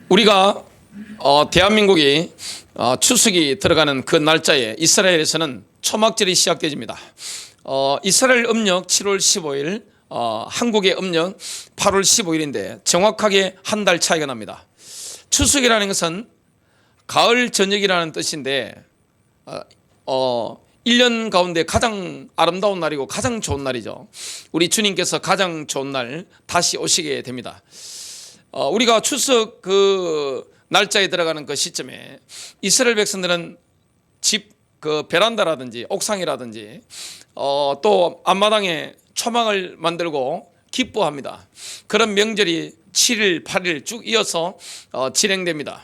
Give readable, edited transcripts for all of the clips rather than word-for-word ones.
우리가 대한민국이 추석이 들어가는 그 날짜에 이스라엘에서는 초막절이 시작되집니다. 이스라엘 음력 7월 15일, 한국의 음력 8월 15일인데 정확하게 한 달 차이가 납니다. 추석이라는 것은 가을 저녁이라는 뜻인데 1년 가운데 가장 아름다운 날이고 가장 좋은 날이죠. 우리 주님께서 가장 좋은 날 다시 오시게 됩니다. 우리가 추석 그 날짜에 들어가는 그 시점에 이스라엘 백성들은 집 그 베란다라든지 옥상이라든지 또 앞마당에 초막을 만들고 기뻐합니다. 그런 명절이 7일, 8일 쭉 이어서 진행됩니다.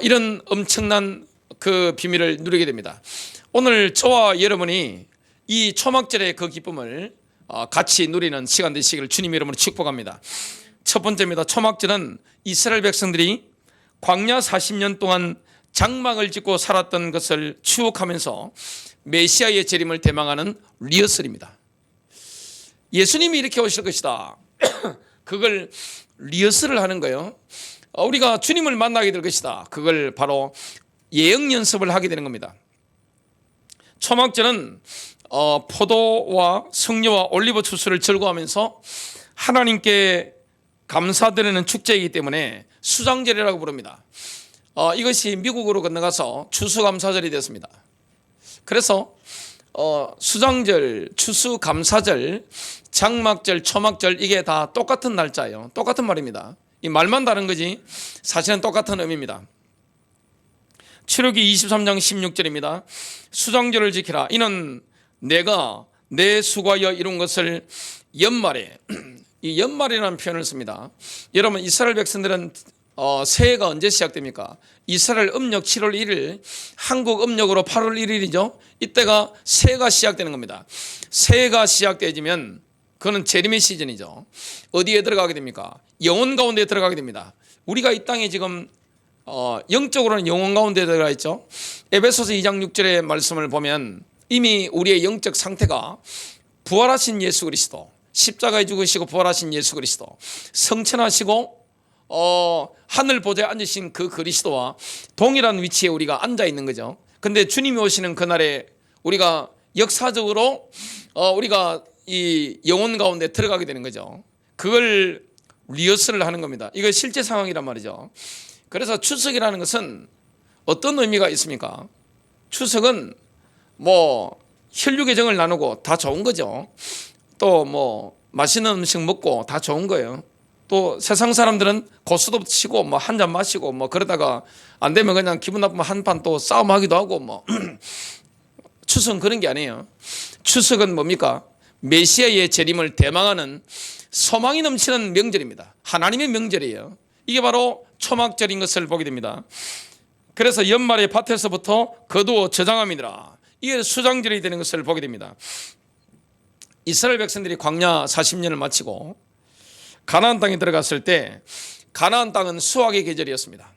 이런 엄청난 그 비밀을 누리게 됩니다. 오늘 저와 여러분이 이 초막절의 그 기쁨을 같이 누리는 시간 되시기를 주님 이름으로 축복합니다. 첫 번째입니다. 초막절은 이스라엘 백성들이 광야 40년 동안 장막을 짓고 살았던 것을 추억하면서 메시아의 재림을 대망하는 리허설입니다. 예수님이 이렇게 오실 것이다. 그걸 리허설을 하는 거예요. 우리가 주님을 만나게 될 것이다. 그걸 바로 예언 연습을 하게 되는 겁니다. 초막절은 포도와 성녀와 올리브 추수를 즐거워하면서 하나님께 감사드리는 축제이기 때문에 수장절이라고 부릅니다. 이것이 미국으로 건너가서 추수감사절이 됐습니다. 그래서 수장절, 추수감사절, 장막절, 초막절 이게 다 똑같은 날짜예요. 똑같은 말입니다. 이 말만 다른 거지 사실은 똑같은 의미입니다. 출애굽기 23장 16절입니다. 수장절을 지키라. 이는 내가 내 수고하여 이룬 것을 연말에 이 연말이라는 표현을 씁니다. 여러분 이스라엘 백성들은 새해가 언제 시작됩니까? 이스라엘 음력 7월 1일, 한국 음력으로 8월 1일이죠. 이때가 새해가 시작되는 겁니다. 새해가 시작되어지면 그거는 재림의 시즌이죠. 어디에 들어가게 됩니까? 영혼 가운데 들어가게 됩니다. 우리가 이 땅에 지금 영적으로는 영혼 가운데 들어가 있죠. 에베소서 2장 6절의 말씀을 보면 이미 우리의 영적 상태가 부활하신 예수 그리스도, 십자가에 죽으시고 부활하신 예수 그리스도, 성천하시고 하늘 보좌에 앉으신 그 그리스도와 동일한 위치에 우리가 앉아 있는 거죠. 근데 주님이 오시는 그날에 우리가 역사적으로 우리가 이 영혼 가운데 들어가게 되는 거죠. 그걸 리허설을 하는 겁니다. 이거 실제 상황이란 말이죠. 그래서 추석이라는 것은 어떤 의미가 있습니까? 추석은 뭐 혈육의 정을 나누고 다 좋은 거죠. 또 뭐 맛있는 음식 먹고 다 좋은 거예요. 또 세상 사람들은 고수도 치고 뭐 한 잔 마시고 뭐 그러다가 안 되면 그냥 기분 나쁘면 한 판 또 싸움하기도 하고 뭐 추석은 그런 게 아니에요. 추석은 뭡니까? 메시아의 재림을 대망하는 소망이 넘치는 명절입니다. 하나님의 명절이에요. 이게 바로 초막절인 것을 보게 됩니다. 그래서 연말에 밭에서부터 거두어 저장함이니라. 이게 수장절이 되는 것을 보게 됩니다. 이스라엘 백성들이 광야 40년을 마치고 가나안 땅에 들어갔을 때 가나안 땅은 수확의 계절이었습니다.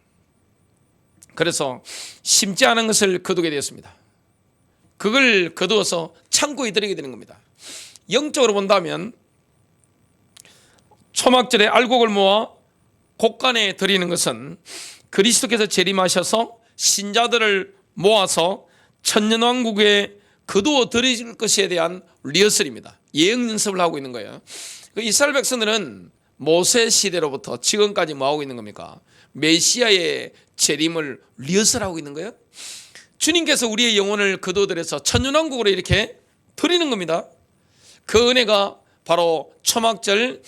그래서 심지 않은 것을 거두게 되었습니다. 그걸 거두어서 창고에 들이게 되는 겁니다. 영적으로 본다면 초막절에 알곡을 모아 곡간에 드리는 것은 그리스도께서 재림하셔서 신자들을 모아서 천년왕국에 거두어 드릴 것에 대한 리허설입니다. 예언 연습을 하고 있는 거예요. 이스라엘 백성들은 모세 시대로부터 지금까지 뭐 하고 있는 겁니까? 메시아의 재림을 리허설하고 있는 거예요. 주님께서 우리의 영혼을 거두어들여서 천년왕국으로 이렇게 드리는 겁니다. 그 은혜가 바로 초막절,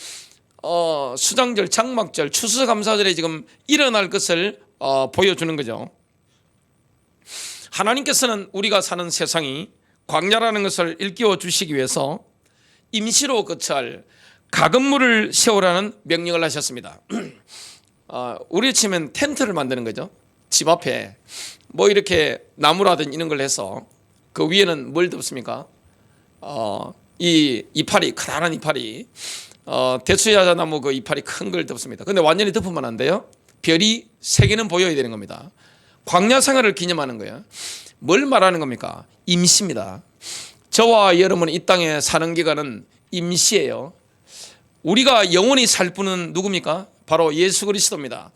수장절, 장막절, 추수감사절에 지금 일어날 것을 보여주는 거죠. 하나님께서는 우리가 사는 세상이 광야라는 것을 일깨워 주시기 위해서 임시로 거처할 가건물을 세우라는 명령을 하셨습니다. 우리 치면 텐트를 만드는 거죠. 집 앞에 뭐 이렇게 나무라든지 이런 걸 해서 그 위에는 뭘 덮습니까? 이 이파리, 커다란 이파리, 대추야자나무 그 이파리 큰 걸 덮습니다. 근데 완전히 덮으면 안 돼요. 별이 3개는 보여야 되는 겁니다. 광야 생활을 기념하는 거예요. 뭘 말하는 겁니까? 임시입니다. 저와 여러분 이 땅에 사는 기간은 임시예요. 우리가 영원히 살 분은 누굽니까? 바로 예수 그리스도입니다.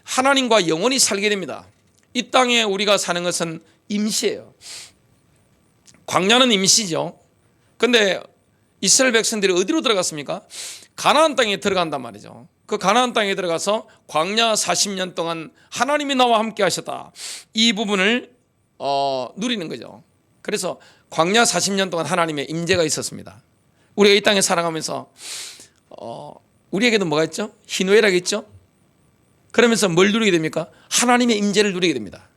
하나님과 영원히 살게 됩니다. 이 땅에 우리가 사는 것은 임시예요. 광야는 임시죠. 그런데 이스라엘 백성들이 어디로 들어갔습니까? 가나안 땅에 들어간단 말이죠. 그 가나안 땅에 들어가서 광야 40년 동안 하나님이 나와 함께 하셨다. 이 부분을 누리는 거죠. 그래서 광야 40년 동안 하나님의 임재가 있었습니다. 우리가 이 땅에 살아가면서 우리에게도 뭐가 있죠? 희노애락이 있죠? 그러면서 뭘 누리게 됩니까? 하나님의 임재를 누리게 됩니다.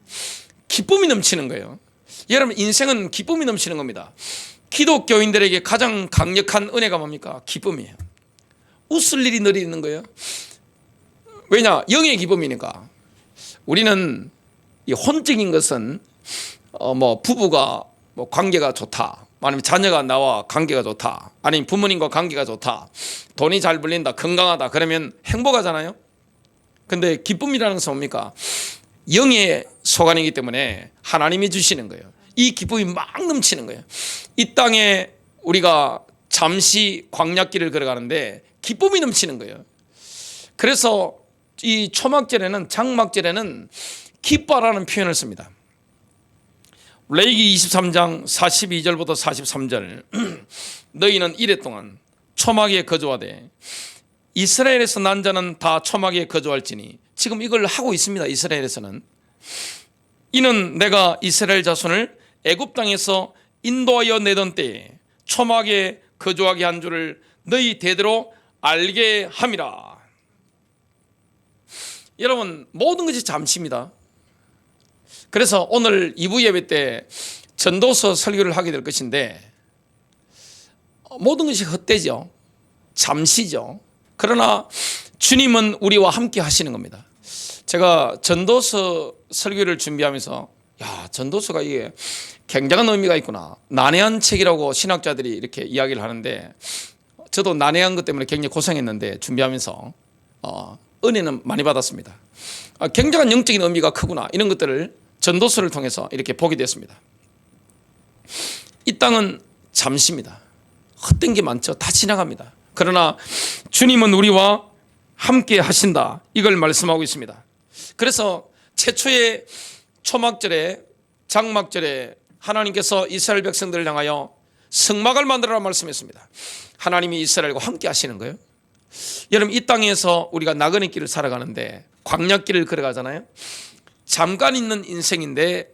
기쁨이 넘치는 거예요. 여러분, 인생은 기쁨이 넘치는 겁니다. 기독교인들에게 가장 강력한 은혜가 뭡니까? 기쁨이에요. 웃을 일이 늘 있는 거예요. 왜냐? 영의 기쁨이니까. 우리는 이 혼적인 것은 부부가 관계가 좋다, 아니면 자녀가 나와 관계가 좋다, 아니면 부모님과 관계가 좋다, 돈이 잘 벌린다, 건강하다, 그러면 행복하잖아요. 근데 기쁨이라는 것은 뭡니까? 영의 소관이기 때문에 하나님이 주시는 거예요. 이 기쁨이 막 넘치는 거예요. 이 땅에 우리가 잠시 광야길을 걸어가는데 기쁨이 넘치는 거예요. 그래서 이 초막절에는, 장막절에는 기뻐라는 표현을 씁니다. 레위기 23장 42절부터 43절 너희는 이래 동안 초막에 거주하되 이스라엘에서 난 자는 다 초막에 거주할지니, 지금 이걸 하고 있습니다. 이스라엘에서는. 이는 내가 이스라엘 자손을 애굽 땅에서 인도하여 내던 때에 초막에 거주하게 한 줄을 너희 대대로 알게 함이라. 여러분, 모든 것이 잠시입니다. 그래서 오늘 2부 예배 때 전도서 설교를 하게 될 것인데, 모든 것이 헛되죠. 잠시죠. 그러나 주님은 우리와 함께 하시는 겁니다. 제가 전도서 설교를 준비하면서 전도서가 이게 굉장한 의미가 있구나, 난해한 책이라고 신학자들이 이렇게 이야기를 하는데, 저도 난해한 것 때문에 굉장히 고생했는데 준비하면서 은혜는 많이 받았습니다. 굉장한 영적인 의미가 크구나, 이런 것들을 전도서를 통해서 이렇게 보게 됐습니다. 이 땅은 잠시입니다. 헛된 게 많죠. 다 지나갑니다. 그러나 주님은 우리와 함께 하신다, 이걸 말씀하고 있습니다. 그래서 최초의 초막절에, 장막절에 하나님께서 이스라엘 백성들을 향하여 성막을 만들어라 말씀했습니다. 하나님이 이스라엘과 함께 하시는 거예요. 여러분, 이 땅에서 우리가 나그네 길을 살아가는데 광야길을 걸어가잖아요. 잠깐 있는 인생인데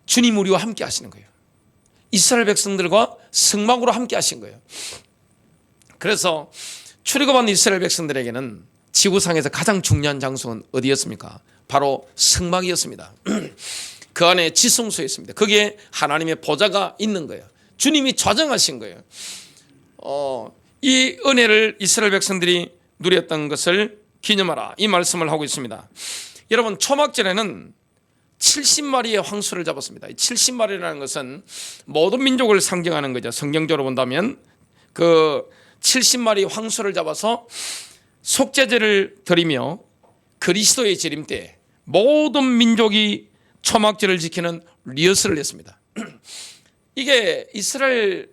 주님 우리와 함께 하시는 거예요. 이스라엘 백성들과 성막으로 함께 하신 거예요. 그래서 출애굽한 이스라엘 백성들에게는 지구상에서 가장 중요한 장소는 어디였습니까? 바로 성막이었습니다. 그 안에 지성소에 있습니다. 거기에 하나님의 보좌가 있는 거예요. 주님이 좌정하신 거예요. 이 은혜를 이스라엘 백성들이 누렸던 것을 기념하라, 이 말씀을 하고 있습니다. 여러분, 초막절에는 70마리의 황소를 잡았습니다. 70마리라는 것은 모든 민족을 상징하는 거죠. 성경적으로 본다면 그 70마리 황소를 잡아서 속죄제를 드리며 그리스도의 재림 때 모든 민족이 초막절을 지키는 리허설을 했습니다. 이게 이스라엘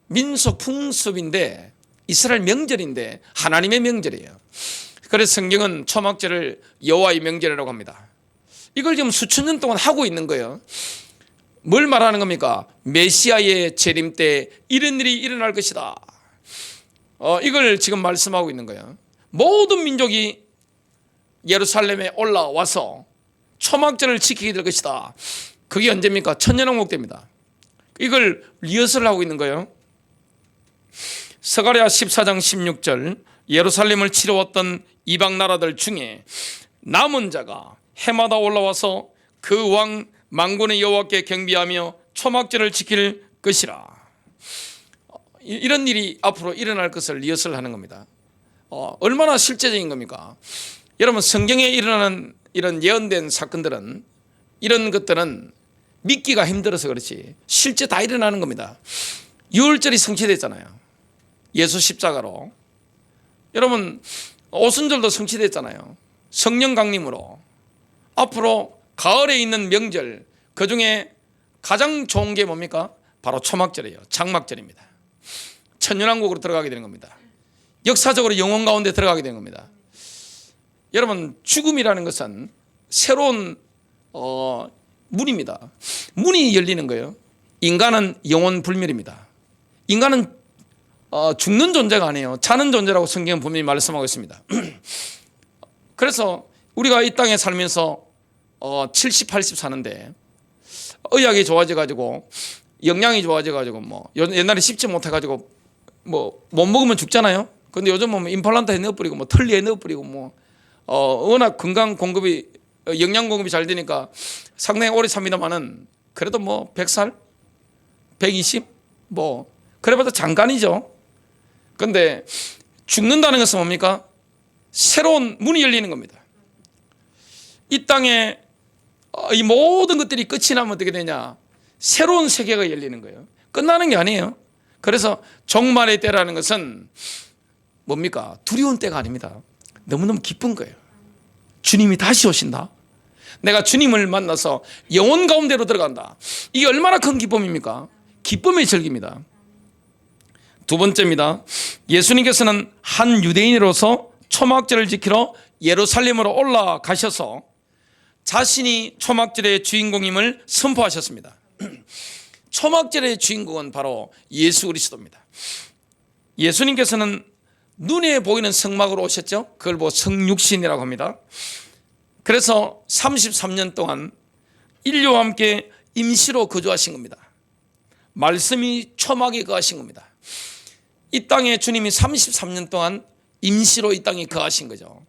민속 풍습인데, 이스라엘 명절인데 하나님의 명절이에요. 그래서 성경은 초막절을 여호와의 명절이라고 합니다. 이걸 지금 수천 년 동안 하고 있는 거예요. 뭘 말하는 겁니까? 메시아의 재림 때 이런 일이 일어날 것이다. 이걸 지금 말씀하고 있는 거예요. 모든 민족이 예루살렘에 올라와서 초막절을 지키게 될 것이다. 그게 언제입니까? 천년왕국 때입니다. 이걸 리허설을 하고 있는 거예요. 스가랴 14장 16절 예루살렘을 치러왔던 이방 나라들 중에 남은 자가 해마다 올라와서 그 왕 만군의 여호와께 경배하며 초막절을 지킬 것이라. 이런 일이 앞으로 일어날 것을 리허설하는 겁니다. 얼마나 실제적인 겁니까? 여러분, 성경에 일어나는 이런 예언된 사건들은, 이런 것들은 믿기가 힘들어서 그렇지 실제 다 일어나는 겁니다. 유월절이 성취됐잖아요. 예수 십자가로. 여러분, 오순절도 성취됐잖아요. 성령 강림으로. 앞으로 가을에 있는 명절, 그중에 가장 좋은 게 뭡니까? 바로 초막절이에요. 장막절입니다. 천년왕국으로 들어가게 되는 겁니다. 역사적으로 영원 가운데 들어가게 되는 겁니다. 여러분, 죽음이라는 것은 새로운 문입니다. 문이 열리는 거예요. 인간은 영원 불멸입니다. 인간은 죽는 존재가 아니에요. 사는 존재라고 성경은 분명히 말씀하고 있습니다. 그래서 우리가 이 땅에 살면서 70, 80 사는데 의학이 좋아져 가지고 영양이 좋아져 가지고 뭐 옛날에 씹지 못해 가지고 뭐 못 먹으면 죽잖아요. 근데 요즘 보면 임플란트에 넣어버리고 뭐 틀니에 넣어버리고 뭐 워낙 건강 공급이 영양 공급이 잘 되니까 상당히 오래 삽니다만은 그래도 뭐 100살, 120 뭐 그래봐도 잠깐이죠. 근데 죽는다는 것은 뭡니까? 새로운 문이 열리는 겁니다. 이 땅에 이 모든 것들이 끝이 나면 어떻게 되냐? 새로운 세계가 열리는 거예요. 끝나는 게 아니에요. 그래서 종말의 때라는 것은 뭡니까? 두려운 때가 아닙니다. 너무너무 기쁜 거예요. 주님이 다시 오신다. 내가 주님을 만나서 영원 가운데로 들어간다. 이게 얼마나 큰 기쁨입니까? 기쁨의 절기입니다. 두 번째입니다. 예수님께서는 한 유대인으로서 초막절을 지키러 예루살렘으로 올라가셔서 자신이 초막절의 주인공임을 선포하셨습니다. 초막절의 주인공은 바로 예수 그리스도입니다. 예수님께서는 눈에 보이는 성막으로 오셨죠. 그걸 성육신이라고 합니다. 그래서 33년 동안 인류와 함께 임시로 거주하신 겁니다. 말씀이 초막에 거하신 겁니다. 이 땅에 주님이 33년 동안 임시로 이 땅에 거하신 거죠.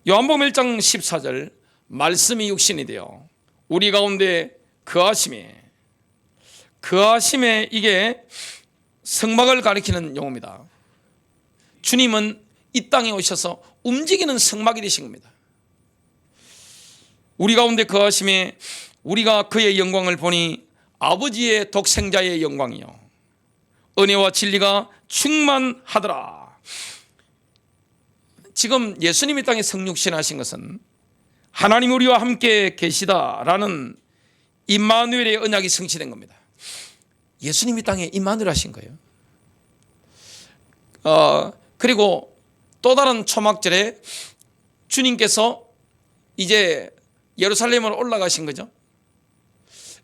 요한복음 1장 14절 말씀이 육신이 되어 우리 가운데 거하심에 이게 성막을 가리키는 용어입니다. 주님은 이 땅에 오셔서 움직이는 성막이 되신 겁니다. 우리 가운데 거하심에 우리가 그의 영광을 보니 아버지의 독생자의 영광이요 은혜와 진리가 충만하더라. 지금 예수님이 땅에 성육신 하신 것은 하나님 우리와 함께 계시다라는 임마누엘의 언약이 성취된 겁니다. 예수님이 땅에 임마누엘 하신 거예요. 그리고 또 다른 초막절에 주님께서 이제 예루살렘으로 올라가신 거죠.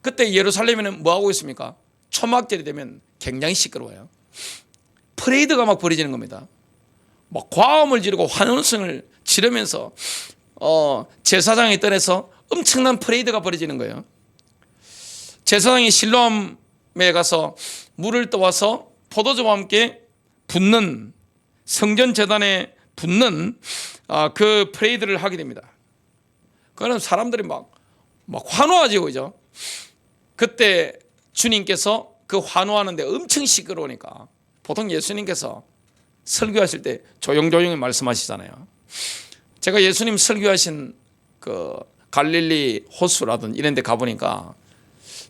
그때 예루살렘에는 뭐 하고 있습니까? 초막절이 되면 굉장히 시끄러워요. 퍼레이드가 막 벌어지는 겁니다. 막 과음을 지르고 환호성을 지르면서 제사장이 떠나서 엄청난 퍼레이드가 벌어지는 거예요. 제사장이 실로암에 가서 물을 떠와서 포도주와 함께 붓는 성전 제단에 붓는 그 퍼레이드를 하게 됩니다. 그거는 사람들이 막 환호하죠, 그죠? 그때 주님께서 그 환호하는데 엄청 시끄러우니까 보통 예수님께서 설교하실 때 조용조용히 말씀하시잖아요. 제가 예수님 설교하신 그 갈릴리 호수라든 이런 데 가보니까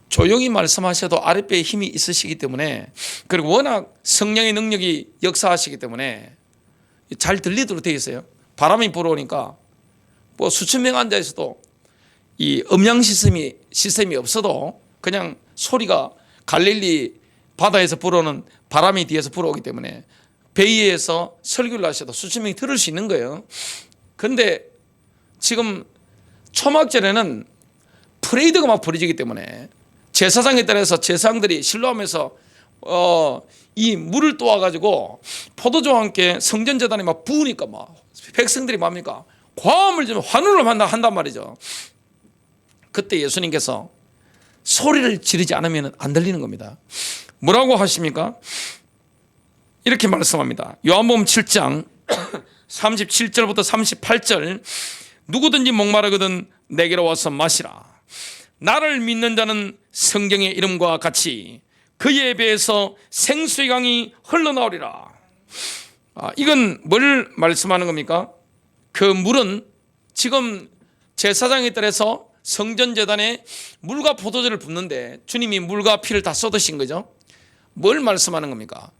조용히 말씀하셔도 아랫배에 힘이 있으시기 때문에, 그리고 워낙 성령의 능력이 역사하시기 때문에 잘 들리도록 되어 있어요. 바람이 불어오니까 뭐 수천 명 앉아 있어도 이 음향 시스템이 없어도 그냥 소리가 갈릴리 바다에서 불어오는 바람이 뒤에서 불어오기 때문에 베이에서 설교를 하셔도 수천 명이 들을 수 있는 거예요. 그런데 지금 초막절에는 프레이드가 막 벌어지기 때문에 제사장에 따라서 제사장들이 실로암에서 이 물을 떠와가지고 포도주와 함께 성전 제단에 막 부으니까 막 백성들이 뭡니까? 과음을 좀 환호를 한단 말이죠. 그때 예수님께서 소리를 지르지 않으면 안 들리는 겁니다. 뭐라고 하십니까? 이렇게 말씀합니다. 요한복음 7장 37절부터 38절 누구든지 목마르거든 내게로 와서 마시라. 나를 믿는 자는 성경의 이름과 같이 그의 배에서 생수의 강이 흘러나오리라. 이건 뭘 말씀하는 겁니까? 그 물은 지금 제사장에 따라서 성전 제단에 물과 포도주를 붓는데 주님이 물과 피를 다 쏟으신 거죠. 뭘 말씀하는 겁니까?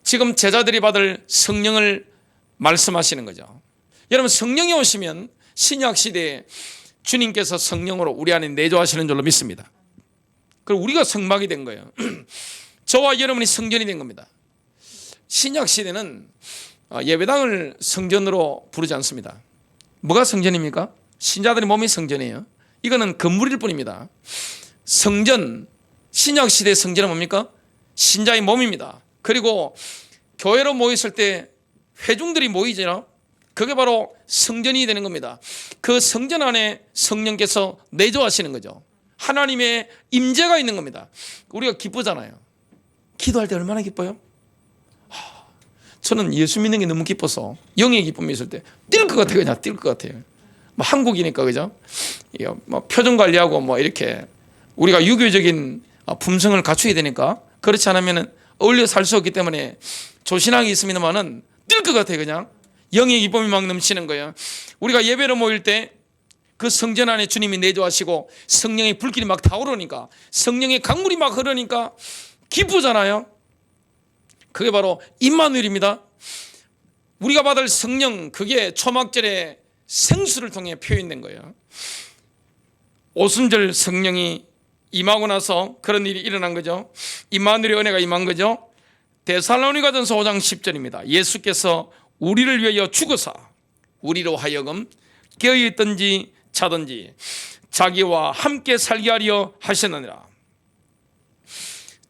지금 제자들이 받을 성령을 말씀하시는 거죠. 여러분, 성령이 오시면 신약 시대에 주님께서 성령으로 우리 안에 내조하시는 줄로 믿습니다. 그리고 우리가 성막이 된 거예요. 저와 여러분이 성전이 된 겁니다. 신약 시대는 예배당을 성전으로 부르지 않습니다. 뭐가 성전입니까? 신자들의 몸이 성전이에요. 이거는 건물일 뿐입니다. 성전, 신약시대의 성전은 뭡니까? 신자의 몸입니다. 그리고 교회로 모였을 때 회중들이 모이잖아요. 그게 바로 성전이 되는 겁니다. 그 성전 안에 성령께서 내조하시는 거죠. 하나님의 임재가 있는 겁니다. 우리가 기쁘잖아요. 기도할 때 얼마나 기뻐요? 저는 예수 믿는 게 너무 기뻐서 영의 기쁨이 있을 때 뛸 것 같아요. 그냥 뛸 것 같아요. 뭐 한국이니까 그죠? 뭐 표정 관리하고 뭐 이렇게 우리가 유교적인 품성을 갖춰야 되니까 그렇지 않으면 어울려 살 수 없기 때문에 조신하게 있습니다만은 뛸 것 같아요. 그냥 영의 기쁨이 막 넘치는 거예요. 우리가 예배로 모일 때 그 성전 안에 주님이 내조하시고 성령의 불길이 막 타오르니까 성령의 강물이 막 흐르니까 기쁘잖아요. 그게 바로 임마누엘입니다. 우리가 받을 성령, 그게 초막절의 생수를 통해 표현된 거예요. 오순절 성령이 임하고 나서 그런 일이 일어난 거죠. 임마누엘의 은혜가 임한 거죠. 데살로니가전서 5장 10절입니다. 예수께서 우리를 위하여 죽으사 우리로 하여금 깨어있든지 자든지 자기와 함께 살게 하려 하셨느니라.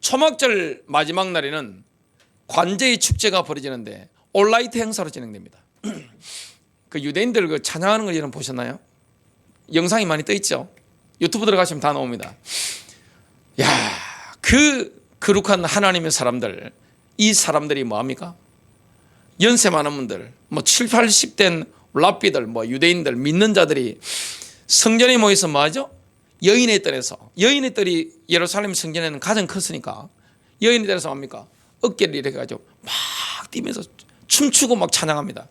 초막절 마지막 날에는 관제의 축제가 벌어지는데 올라이트 행사로 진행됩니다. 그 유대인들 그 찬양하는 걸 여러분 보셨나요? 영상이 많이 떠 있죠. 유튜브 들어가시면 다 나옵니다. 야, 그 거룩한 하나님의 사람들, 이 사람들이 뭐합니까? 연세 많은 분들, 뭐 7, 80된 랍비들, 뭐 유대인들, 믿는 자들이 성전에 모여서 뭐하죠? 여인의 뜰에서, 여인의 뜰이 예루살렘 성전에는 가장 컸으니까 여인의 뜰에서 뭡니까? 어깨를 이렇게 가지고 막 뛰면서 춤추고 막 찬양합니다.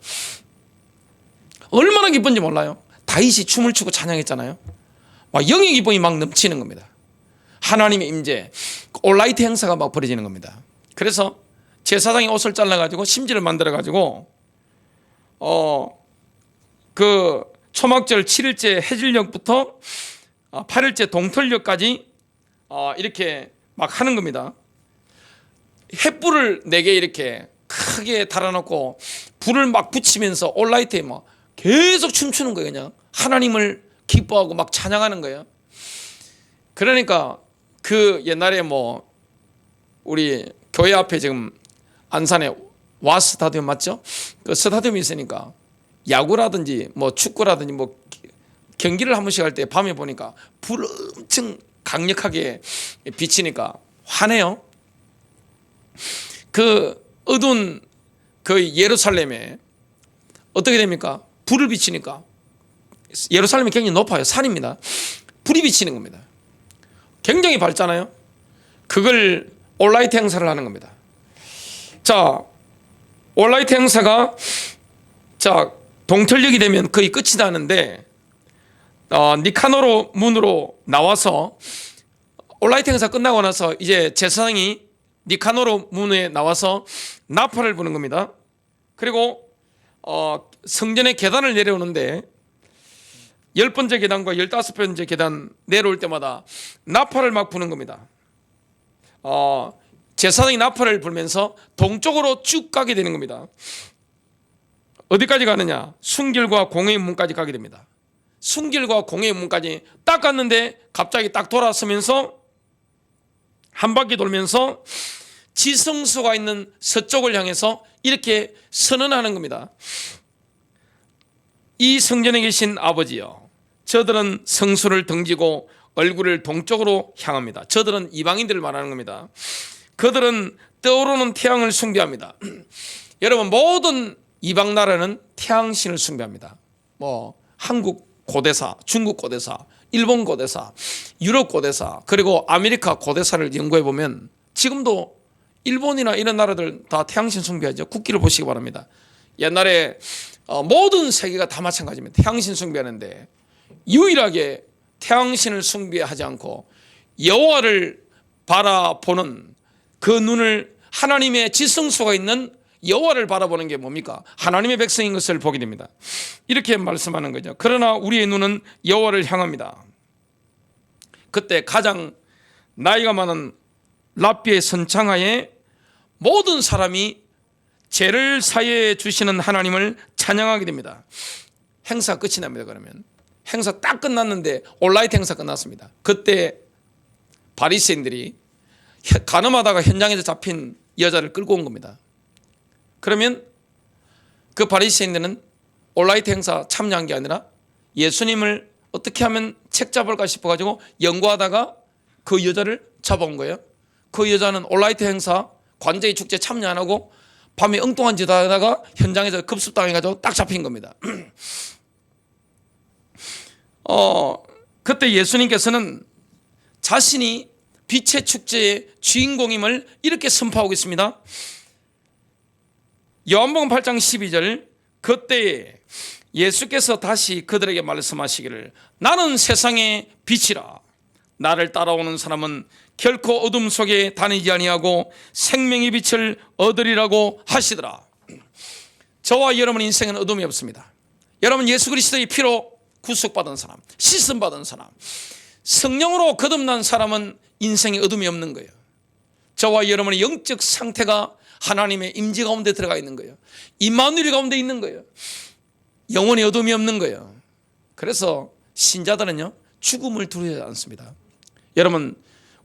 얼마나 기쁜지 몰라요. 다윗이 춤을 추고 찬양했잖아요. 막 영의 기쁨이 막 넘치는 겁니다. 하나님의 임재, 올라이트 행사가 막 벌어지는 겁니다. 그래서 제사장이 옷을 잘라가지고 심지를 만들어가지고 그 초막절 7일째 해질녘부터 8일째 동틀녘까지 이렇게 막 하는 겁니다. 횃불을 4개 이렇게 크게 달아놓고 불을 막 붙이면서 올라이트에 막 계속 춤추는 거예요. 그냥 하나님을 기뻐하고 막 찬양하는 거예요. 그러니까 그 옛날에 뭐 우리 교회 앞에 지금 안산에 와 스타디움 맞죠? 그 스타디움이 있으니까 야구라든지 뭐 축구라든지 뭐 경기를 한 번씩 할 때 밤에 보니까 불 엄청 강력하게 비치니까 화내요. 그 어두운 그 예루살렘에 어떻게 됩니까? 불을 비치니까 예루살렘이 굉장히 높아요. 산입니다. 불이 비치는 겁니다. 굉장히 밝잖아요. 그걸 올라이트 행사를 하는 겁니다. 자, 올라이트 행사가 동틀녘이 되면 거의 끝이 나는데 니카노로 문으로 나와서 올라이트 행사 끝나고 나서 이제 제사장이 니카노로 문에 나와서 나팔을 부는 겁니다. 그리고 성전의 계단을 내려오는데 10번째 계단과 15번째 계단 내려올 때마다 나팔을 막 부는 겁니다. 제사장이 나팔을 불면서 동쪽으로 쭉 가게 되는 겁니다. 어디까지 가느냐? 순결과 공회의 문까지 가게 됩니다. 순결과 공회의 문까지 딱 갔는데 갑자기 딱 돌아서면서 한 바퀴 돌면서 지성소가 있는 서쪽을 향해서 이렇게 선언하는 겁니다. 이 성전에 계신 아버지여, 저들은 성소를 등지고 얼굴을 동쪽으로 향합니다. 저들은 이방인들을 말하는 겁니다. 그들은 떠오르는 태양을 숭배합니다. 여러분, 모든 이방 나라는 태양신을 숭배합니다. 뭐 한국 고대사, 중국 고대사, 일본 고대사, 유럽 고대사, 그리고 아메리카 고대사를 연구해 보면 지금도 일본이나 이런 나라들 다 태양신 숭배하죠. 국기를 보시기 바랍니다. 옛날에 모든 세계가 다 마찬가지입니다. 태양신 숭배하는데 유일하게 태양신을 숭배하지 않고 여호와를 바라보는 그 눈을, 하나님의 지성소가 있는 여호와를 바라보는 게 뭡니까? 하나님의 백성인 것을 보게 됩니다. 이렇게 말씀하는 거죠. 그러나 우리의 눈은 여호와를 향합니다. 그때 가장 나이가 많은 랍비의 선창하에 모든 사람이 죄를 사해 주시는 하나님을 찬양하게 됩니다. 행사 끝이 납니다. 그러면 행사 딱 끝났는데 온라이트 행사 끝났습니다. 그때 바리새인들이 간음하다가 현장에서 잡힌 여자를 끌고 온 겁니다. 그러면 그 바리새인들은 온라이트 행사 참여한 게 아니라 예수님을 어떻게 하면 책 잡을까 싶어가지고 연구하다가 그 여자를 잡아온 거예요. 그 여자는 온라이트 행사 관제의 축제 참여 안 하고 밤에 엉뚱한 짓 하다가 현장에서 급습당해가지고 딱 잡힌 겁니다. 그때 예수님께서는 자신이 빛의 축제의 주인공임을 이렇게 선포하고 있습니다. 요한복음 8장 12절, 그때에 예수께서 다시 그들에게 말씀하시기를 나는 세상의 빛이라. 나를 따라오는 사람은 결코 어둠 속에 다니지 아니하고 생명의 빛을 얻으리라고 하시더라. 저와 여러분 인생은 어둠이 없습니다. 여러분 예수 그리스도의 피로 구속받은 사람, 씻음받은 사람, 성령으로 거듭난 사람은 인생에 어둠이 없는 거예요. 저와 여러분의 영적 상태가 하나님의 임재 가운데 들어가 있는 거예요. 임마누엘 가운데 있는 거예요. 영혼의 어둠이 없는 거예요. 그래서 신자들은요 죽음을 두려워하지 않습니다. 여러분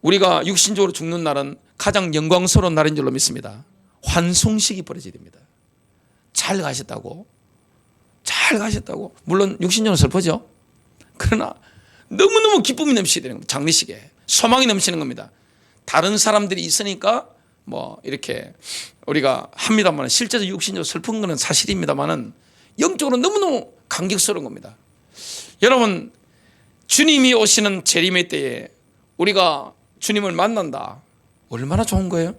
우리가 육신적으로 죽는 날은 가장 영광스러운 날인 줄로 믿습니다. 환송식이 벌어져야 됩니다. 잘 가셨다고 물론 육신적으로 슬퍼죠. 그러나 너무너무 기쁨이 넘치게 되는 겁니다. 장례식에 소망이 넘치는 겁니다. 다른 사람들이 있으니까 뭐 이렇게 우리가 합니다만 실제로 육신적으로 슬픈 것은 사실입니다만은 영적으로 너무너무 감격스러운 겁니다. 여러분 주님이 오시는 재림의 때에 우리가 주님을 만난다. 얼마나 좋은 거예요?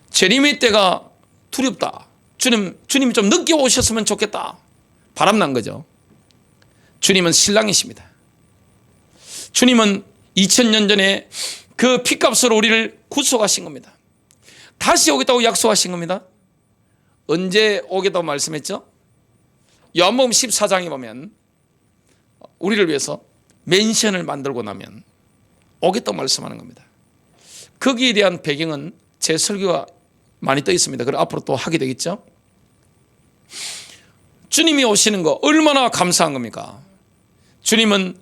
재림의 때가 두렵다. 주님이 좀 늦게 오셨으면 좋겠다. 바람난 거죠. 주님은 신랑이십니다. 주님은 2000년 전에 그 피값으로 우리를 구속하신 겁니다. 다시 오겠다고 약속하신 겁니다. 언제 오겠다고 말씀했죠? 요한복음 14장에 보면 우리를 위해서 맨션을 만들고 나면 오겠다고 말씀하는 겁니다. 거기에 대한 배경은 제 설교가 많이 떠 있습니다. 그리고 앞으로 또 하게 되겠죠. 주님이 오시는 거 얼마나 감사한 겁니까? 주님은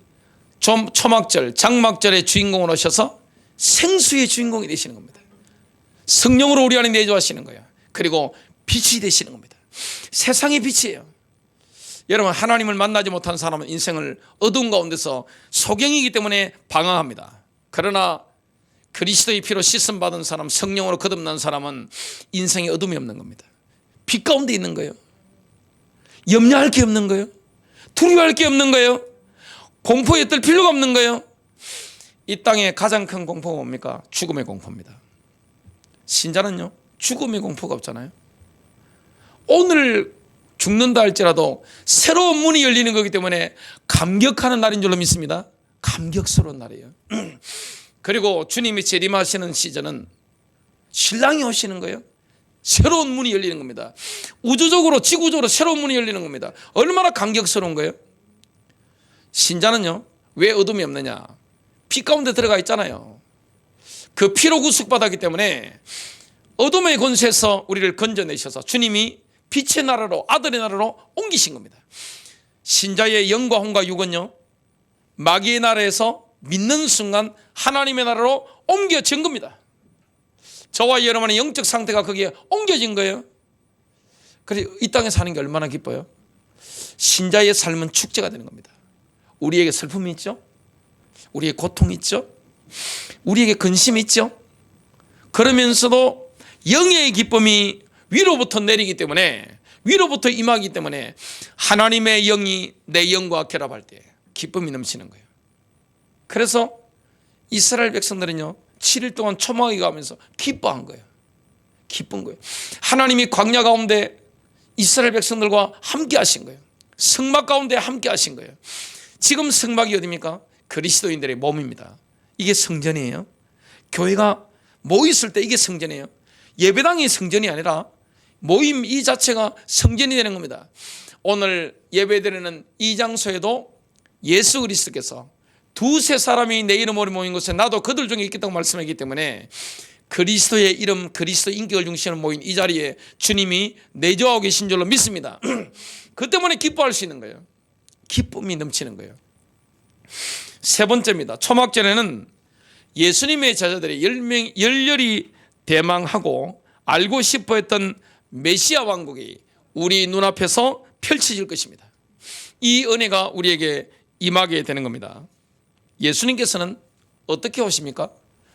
초막절, 장막절의 주인공으로 오셔서 생수의 주인공이 되시는 겁니다. 성령으로 우리 안에 내주하시는 거예요. 그리고 빛이 되시는 겁니다. 세상의 빛이에요. 여러분 하나님을 만나지 못한 사람은 인생을 어두운 가운데서 소경이기 때문에 방황합니다. 그러나 그리스도의 피로 씻음 받은 사람, 성령으로 거듭난 사람은 인생에 어둠이 없는 겁니다. 빛 가운데 있는 거예요. 염려할 게 없는 거예요. 두려워할 게 없는 거예요. 공포에 뜰 필요가 없는 거예요. 이 땅에 가장 큰 공포가 뭡니까? 죽음의 공포입니다. 신자는요 죽음의 공포가 없잖아요. 오늘 죽는다 할지라도 새로운 문이 열리는 거기 때문에 감격하는 날인 줄로 믿습니다. 감격스러운 날이에요. 그리고 주님이 재림하시는 시즌은 신랑이 오시는 거예요. 새로운 문이 열리는 겁니다. 우주적으로 지구적으로 새로운 문이 열리는 겁니다. 얼마나 감격스러운 거예요. 신자는요 왜 어둠이 없느냐? 피 가운데 들어가 있잖아요. 그 피로 구속받았기 때문에 어둠의 권세에서 우리를 건져내셔서 주님이 빛의 나라로, 아들의 나라로 옮기신 겁니다. 신자의 영과 혼과 육은요 마귀의 나라에서 믿는 순간 하나님의 나라로 옮겨진 겁니다. 저와 여러분의 영적 상태가 거기에 옮겨진 거예요. 그래서 이 땅에 사는 게 얼마나 기뻐요. 신자의 삶은 축제가 되는 겁니다. 우리에게 슬픔이 있죠. 우리에게 고통이 있죠. 우리에게 근심이 있죠. 그러면서도 영의 기쁨이 위로부터 내리기 때문에, 위로부터 임하기 때문에 하나님의 영이 내 영과 결합할 때 기쁨이 넘치는 거예요. 그래서 이스라엘 백성들은요 7일 동안 초막이 가면서 기뻐한 거예요. 기쁜 거예요. 하나님이 광야 가운데 이스라엘 백성들과 함께 하신 거예요. 성막 가운데 함께 하신 거예요. 지금 성막이 어디입니까? 그리스도인들의 몸입니다. 이게 성전이에요. 교회가 모였을 때 이게 성전이에요. 예배당이 성전이 아니라 모임 이 자체가 성전이 되는 겁니다. 오늘 예배드리는 이 장소에도 예수 그리스도께서 두세 사람이 내 이름으로 모인 곳에 나도 그들 중에 있겠다고 말씀하기 때문에 그리스도의 이름, 그리스도 인격을 중심으로 모인 이 자리에 주님이 내주하고 계신 줄로 믿습니다. 그 때문에 기뻐할 수 있는 거예요. 기쁨이 넘치는 거예요. 세 번째입니다. 초막절에는 예수님의 제자들이 열렬히 대망하고 알고 싶어 했던 메시아 왕국이 우리 눈앞에서 펼쳐질 것입니다. 이 은혜가 우리에게 임하게 되는 겁니다. 예수님께서는 어떻게 오십니까?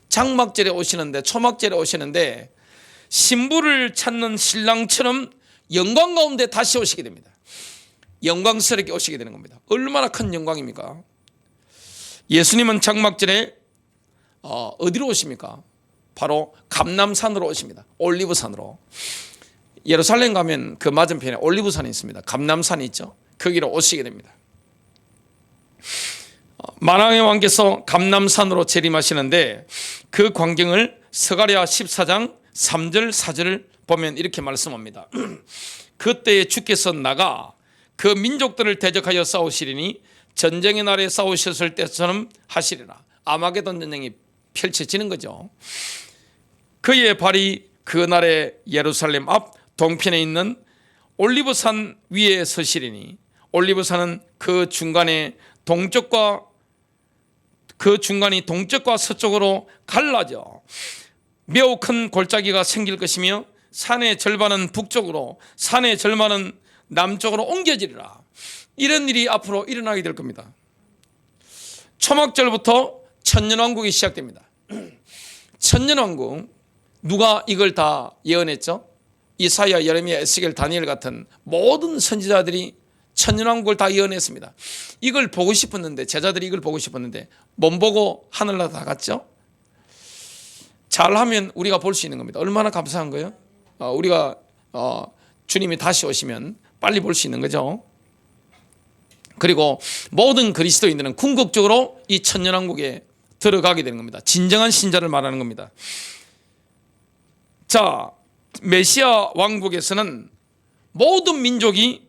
장막절에 오시는데, 초막절에 오시는데 신부를 찾는 신랑처럼 영광 가운데 다시 오시게 됩니다. 영광스럽게 오시게 되는 겁니다. 얼마나 큰 영광입니까? 예수님은 장막절에 어디로 오십니까? 바로 감람산으로 오십니다. 올리브산으로. 예루살렘 가면 그 맞은편에 올리브산이 있습니다. 감람산이 있죠. 거기로 오시게 됩니다. 만왕의 왕께서 감람산으로 재림하시는데 그 광경을 스가랴 14장 3절 4절을 보면 이렇게 말씀합니다. 그때에 주께서 나가 그 민족들을 대적하여 싸우시리니 전쟁의 날에 싸우셨을 때처럼 하시리라. 아마게돈 전쟁이 펼쳐지는 거죠. 그의 발이 그날의 예루살렘 앞 동편에 있는 올리브산 위에 서시리니 올리브산은 그 중간이 동쪽과 서쪽으로 갈라져 매우 큰 골짜기가 생길 것이며 산의 절반은 북쪽으로 산의 절반은 남쪽으로 옮겨지리라. 이런 일이 앞으로 일어나게 될 겁니다. 초막절부터 천년왕국이 시작됩니다. 천년왕국, 누가 이걸 다 예언했죠? 이사야, 예레미야, 에스겔, 다니엘 같은 모든 선지자들이 천년왕국을 다 예언했습니다. 이걸 보고 싶었는데, 제자들이 이걸 보고 싶었는데 못 보고 하늘나라 다 갔죠? 잘하면 우리가 볼 수 있는 겁니다. 얼마나 감사한 거예요? 우리가 주님이 다시 오시면 빨리 볼 수 있는 거죠. 그리고 모든 그리스도인들은 궁극적으로 이 천년왕국에 들어가게 되는 겁니다. 진정한 신자를 말하는 겁니다. 자, 메시아 왕국에서는 모든 민족이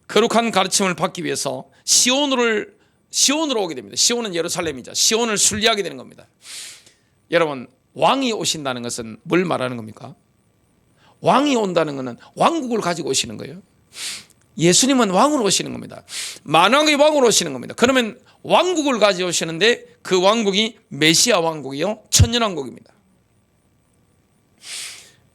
거룩한 가르침을 받기 위해서 시온으로 오게 됩니다. 시온은 예루살렘이죠. 시온을 순리하게 되는 겁니다. 여러분, 왕이 오신다는 것은 뭘 말하는 겁니까? 왕이 온다는 것은 왕국을 가지고 오시는 거예요. 예수님은 왕으로 오시는 겁니다. 만왕의 왕으로 오시는 겁니다. 그러면 왕국을 가지고 오시는데 그 왕국이 메시아 왕국이요, 천년왕국입니다.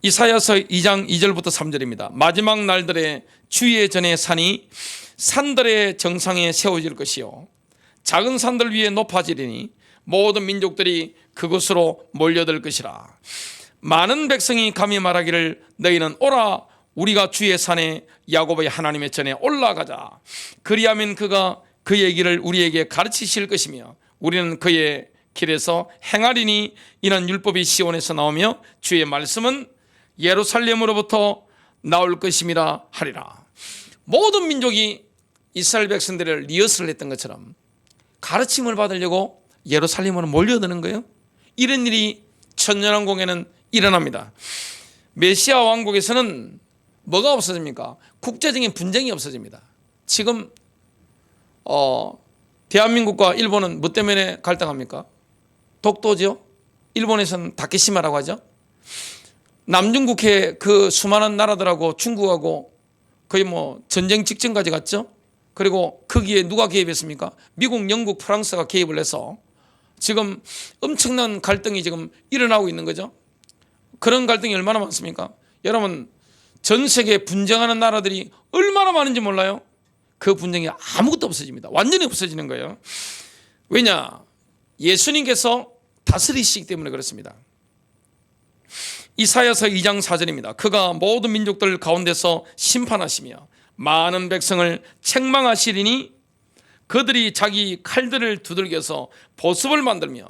이사야서 2장 2절부터 3절입니다. 마지막 날들에 주의 전에 산이 산들의 정상에 세워질 것이요 작은 산들 위에 높아지리니 모든 민족들이 그곳으로 몰려들 것이라. 많은 백성이 감히 말하기를 너희는 오라 우리가 주의 산에 야곱의 하나님의 전에 올라가자. 그리하면 그가 그의 길을 우리에게 가르치실 것이며 우리는 그의 길에서 행하리니 이는 율법이 시온에서 나오며 주의 말씀은 예루살렘으로부터 나올 것임이라 하리라. 모든 민족이 이스라엘 백성들을 리허설을 했던 것처럼 가르침을 받으려고 예루살렘으로 몰려드는 거예요. 이런 일이 천년왕국에는 일어납니다. 메시아 왕국에서는 뭐가 없어집니까? 국제적인 분쟁이 없어집니다. 지금 대한민국과 일본은 뭐 때문에 갈등합니까? 독도죠. 일본에서는 다케시마라고 하죠. 남중국해 그 수많은 나라들하고 중국하고 거의 뭐 전쟁 직전까지 갔죠. 그리고 거기에 누가 개입했습니까? 미국, 영국, 프랑스가 개입을 해서 지금 엄청난 갈등이 지금 일어나고 있는 거죠. 그런 갈등이 얼마나 많습니까? 여러분, 전 세계에 분쟁하는 나라들이 얼마나 많은지 몰라요? 그 분쟁이 아무것도 없어집니다. 완전히 없어지는 거예요. 왜냐? 예수님께서 다스리시기 때문에 그렇습니다. 이사야서 2장 4절입니다. 그가 모든 민족들 가운데서 심판하시며 많은 백성을 책망하시리니 그들이 자기 칼들을 두들겨서 보습을 만들며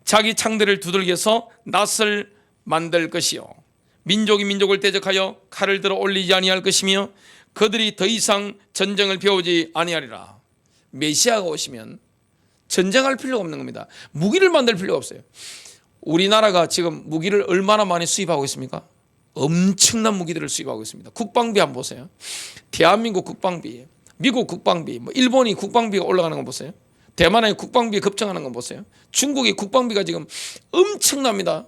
자기 창들을 두들겨서 낫을 만들 것이요 민족이 민족을 대적하여 칼을 들어 올리지 아니할 것이며 그들이 더 이상 전쟁을 배우지 아니하리라. 메시아가 오시면 전쟁할 필요가 없는 겁니다. 무기를 만들 필요가 없어요. 우리나라가 지금 무기를 얼마나 많이 수입하고 있습니까? 엄청난 무기들을 수입하고 있습니다. 국방비 한번 보세요. 대한민국 국방비, 미국 국방비, 일본이 국방비가 올라가는 거 보세요. 대만의 국방비 급증하는 거 보세요. 중국의 국방비가 지금 엄청납니다.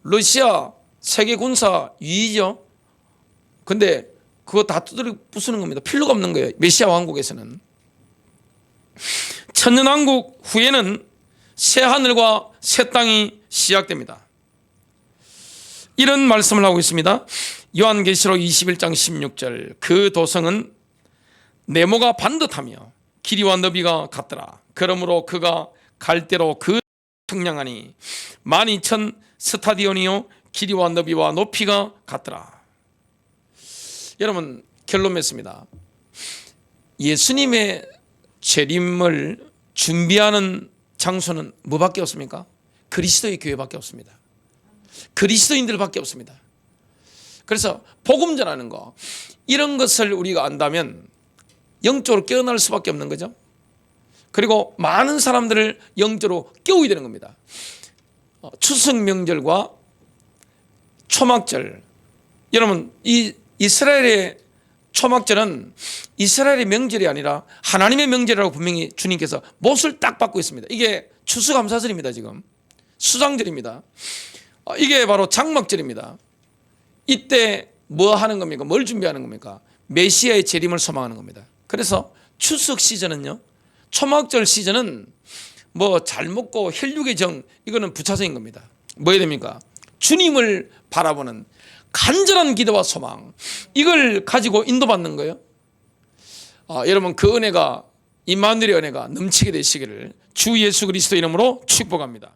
러시아 세계 군사 2위죠. 근데 그거 다 두드려 부수는 겁니다. 필요가 없는 거예요. 메시아 왕국에서는. 천년왕국 후에는 새 하늘과 새 땅이 시작됩니다. 이런 말씀을 하고 있습니다. 요한계시록 21장 16절 그 도성은 네모가 반듯하며 길이와 너비가 같더라. 그러므로 그가 갈대로 그 청량하니 12,000 스타디온이요 길이와 너비와 높이가 같더라. 여러분 결론 맺습니다. 예수님의 재림을 준비하는 장소는 뭐밖에 없습니까? 그리스도의 교회밖에 없습니다. 그리스도인들밖에 없습니다. 그래서 복음 전하는 거 이런 것을 우리가 안다면 영적으로 깨어날 수밖에 없는 거죠. 그리고 많은 사람들을 영적으로 깨우게 되는 겁니다. 추석 명절과 초막절, 여러분 이 이스라엘의 초막절은 이스라엘의 명절이 아니라 하나님의 명절이라고 분명히 주님께서 못을 딱 받고 있습니다. 이게 추수감사절입니다. 지금 수장절입니다. 이게 바로 장막절입니다. 이때 뭐 하는 겁니까? 뭘 준비하는 겁니까? 메시아의 재림을 소망하는 겁니다. 그래서 추석 시즌은요, 초막절 시즌은 뭐 잘 먹고 혈육의 정, 이거는 부차적인 겁니다. 뭐 해야 됩니까? 주님을 바라보는 간절한 기도와 소망, 이걸 가지고 인도받는 거예요. 여러분 그 은혜가, 임마누엘의 은혜가 넘치게 되시기를 주 예수 그리스도 이름으로 축복합니다.